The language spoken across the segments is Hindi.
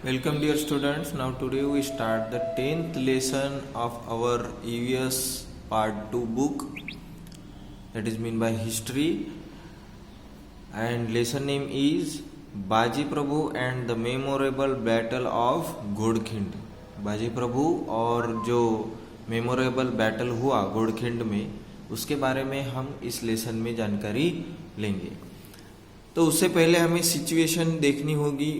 Welcome dear students. Now today we start the 10th lesson of our EVS part 2 book, that is mean by history, and lesson name is बाजी प्रभु and the memorable battle of Ghodkhind. बाजी प्रभु और जो मेमोरेबल बैटल हुआ घोड़खिंड में, उसके बारे में हम इस लेसन में जानकारी लेंगे। तो उससे पहले हमें सिचुएशन देखनी होगी।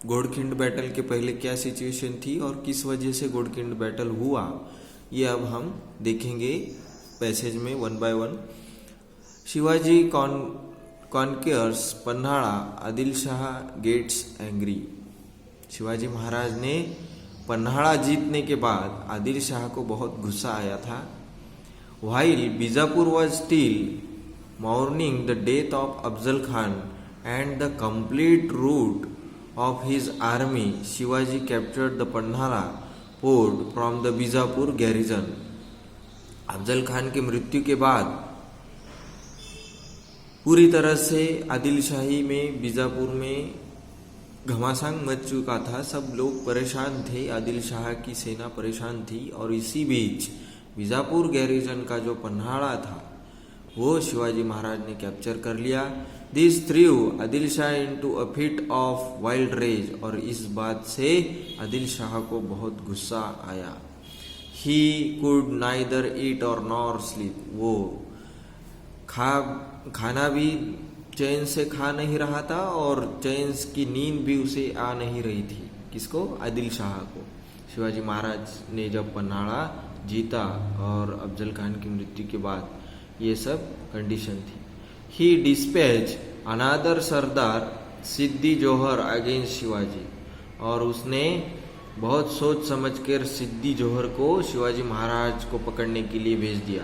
घोड़खिंड बैटल के पहले क्या सिचुएशन थी और किस वजह से घोड़खिंड बैटल हुआ, ये अब हम देखेंगे पैसेज में one by one. Shivaji conquers Panhala, Adil Shah gets angry. Shivaji Maharaj ने पन्हाड़ा जीतने के बाद आदिल शाह को बहुत गुस्सा आया था। While Bijapur was still mourning the death of Afzal Khan and the complete rout of his army, Shivaji captured the Panhala fort from the Bijapur garrison. Afzal Khan के मृत्यु के बाद पूरी तरह से आदिल शाही में बीजापुर में घमासान मच चुका था। सब लोग परेशान थे, आदिल शाह की सेना परेशान थी। और इसी बीच बीजापुर गैरिजन का जो पन्हाड़ा था वो शिवाजी महाराज ने कैप्चर कर लिया। This threw Adil Shah into a fit of wild rage, और इस बात से आदिल शाह को बहुत गुस्सा आया। ही कुड नाइदर ईट और नॉर स्लीप, वो खाना भी चैन से खा नहीं रहा था और चैन की नींद भी उसे आ नहीं रही थी। किसको? आदिल शाह को। शिवाजी महाराज ने जब पन्हाड़ा जीता और अफजल खान की मृत्यु के बाद ये सब कंडीशन थी। ही डिस्पैच अनादर सरदार सिद्दी जोहर अगेंस्ट शिवाजी, और उसने बहुत सोच समझकर सिद्दी जोहर को शिवाजी महाराज को पकड़ने के लिए भेज दिया।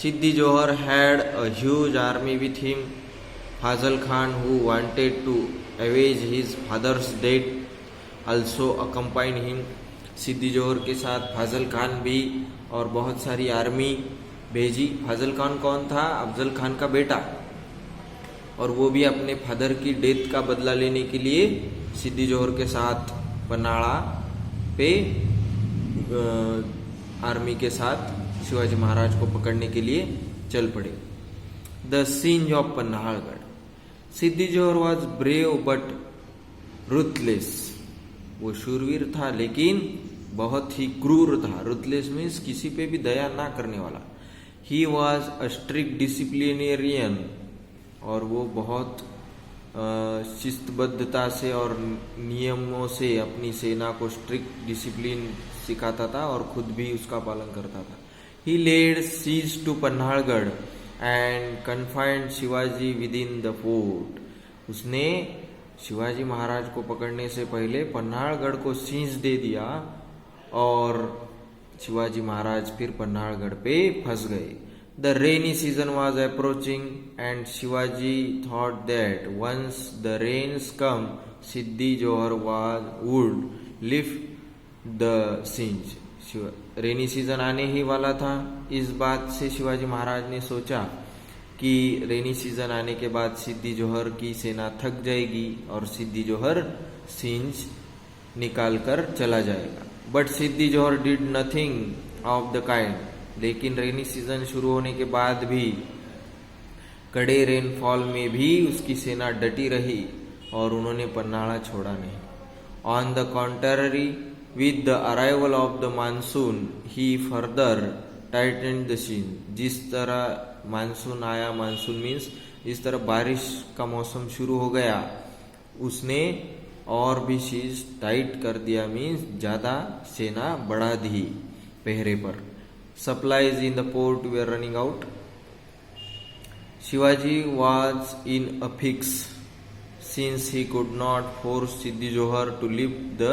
Siddi Jauhar had a huge army with him. Fazal Khan who wanted to avenge his father's death also accompanied him. Siddi Jauhar के साथ फाजल खान भी और बहुत सारी आर्मी भेजी। फाजल खान कौन था? अफजल खान का बेटा, और वो भी अपने फादर की डेथ का बदला लेने के लिए सिद्दी जोहर के साथ पन्हाड़ा पे आर्मी के साथ शिवाजी महाराज को पकड़ने के लिए चल पड़े। The Synge of Panhadgarh. Siddi Johar was brave but ruthless. वो शूरवीर था लेकिन बहुत ही क्रूर था। रुथलेस मीन्स किसी पे भी दया ना करने वाला। He was a strict disciplinarian, और वो बहुत शिस्तबद्धता से और नियमों से अपनी सेना को स्ट्रिक्ट डिसिप्लिन सिखाता था और खुद भी उसका पालन करता था। He laid siege to Panhalgad and confined Shivaji within the fort. उसने शिवाजी महाराज को पकड़ने से पहले पन्हाड़गढ़ को सीज दे दिया और शिवाजी महाराज फिर पन्हाड़गढ़ पे फंस गए। The rainy season was approaching and Shivaji thought that once the rains come Siddi Jauhar would lift the सिंज। रेनी सीजन आने ही वाला था। इस बात से शिवाजी महाराज ने सोचा कि रेनी सीजन आने के बाद सिद्दी जोहर की सेना थक जाएगी और सिद्दी जोहर सिंज निकाल कर चला जाएगा। But Siddi Johar did nothing of the kind. लेकिन रेनी सीजन शुरू होने के बाद भी कड़े रेनफॉल में भी उसकी सेना डटी रही और उन्होंने पन्हाड़ा छोड़ा नहीं। On the contrary, with the arrival of the monsoon he further tightened the scene. जिस तरह मानसून आया, मानसून मीन्स जिस तरह बारिश का मौसम शुरू हो गया, उसने और भी चीज टाइट कर दिया, मीन्स ज्यादा सेना बढ़ा दी पहरे पर। Supplies in the fort were running out. Shivaji was in a fix since he could not force Siddi Jauhar to lift the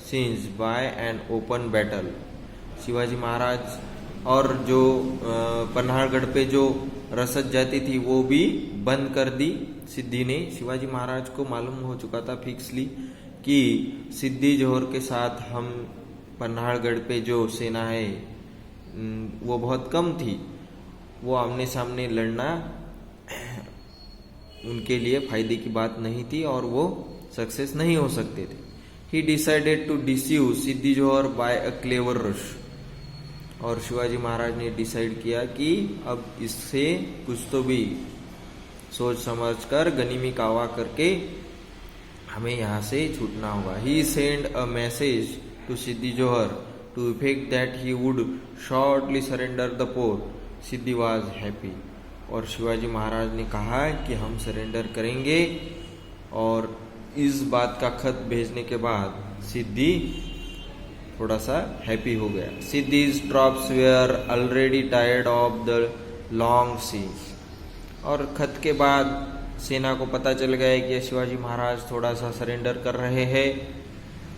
सिंज by an open battle. Shivaji Maharaj और जो पन्हाड़गढ़ पे जो रसद जाती थी वो भी बंद कर दी सिद्दी ने। शिवाजी महाराज को मालूम हो चुका था फिक्सली कि सिद्दी जोहर के साथ हम पन्हाड़गढ़ पे जो सेना है वो बहुत कम थी, वो आमने सामने लड़ना उनके लिए फायदे की बात नहीं थी और वो सक्सेस नहीं हो सकते थे। He decided to deceive Siddi Jauhar by a clever ruse. और शिवाजी महाराज ने डिसाइड किया कि अब इससे कुछ तो भी सोच समझ कर गनीमी कावा करके हमें यहाँ से छूटना होगा। He send a message to Siddi Jauhar to effect that he would shortly surrender the fort. Siddi was happy. और शिवाजी महाराज ने कहा कि हम सरेंडर करेंगे, और इस बात का खत भेजने के बाद सिद्दी थोड़ा सा हैप्पी हो गया। Siddi's troops were already tired of the long siege. और खत के बाद सेना को पता चल गया कि शिवाजी महाराज थोड़ा सा सरेंडर कर रहे हैं,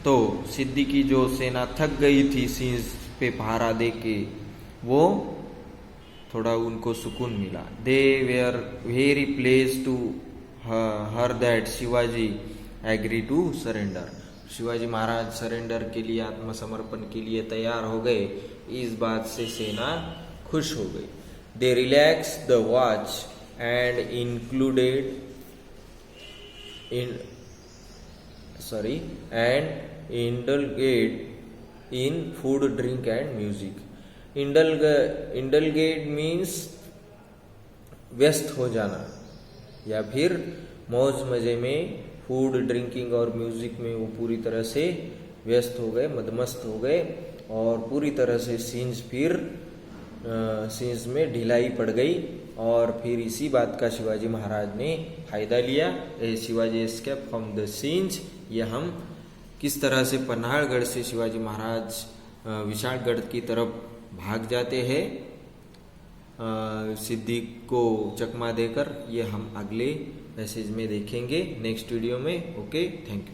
तो सिद्दी की जो सेना थक गई थी सीज पे पहरा दे के, वो थोड़ा उनको सुकून मिला। They were very pleased to hear that Shivaji agree to surrender. Shivaji Maharaj surrender के लिए, आत्मसमर्पण के लिए तैयार हो गए। इस बात से सेना खुश हो गई। They relax the watch and indulged in food, drink and music. Indulged means व्यस्त हो जाना, या फिर मौज मजे में, फूड ड्रिंकिंग और म्यूजिक में वो पूरी तरह से व्यस्त हो गए, मदमस्त हो गए, और पूरी तरह से सीन्स में ढिलाई पड़ गई। और फिर इसी बात का शिवाजी महाराज ने फायदा लिया। Shivaji escape from the scenes. ये हम किस तरह से पन्हाड़गढ़ से शिवाजी महाराज विशालगढ़ की तरफ भाग जाते हैं सिद्दी को चकमा देकर, ये हम अगले मैसेज में देखेंगे, नेक्स्ट वीडियो में। Okay, thank you.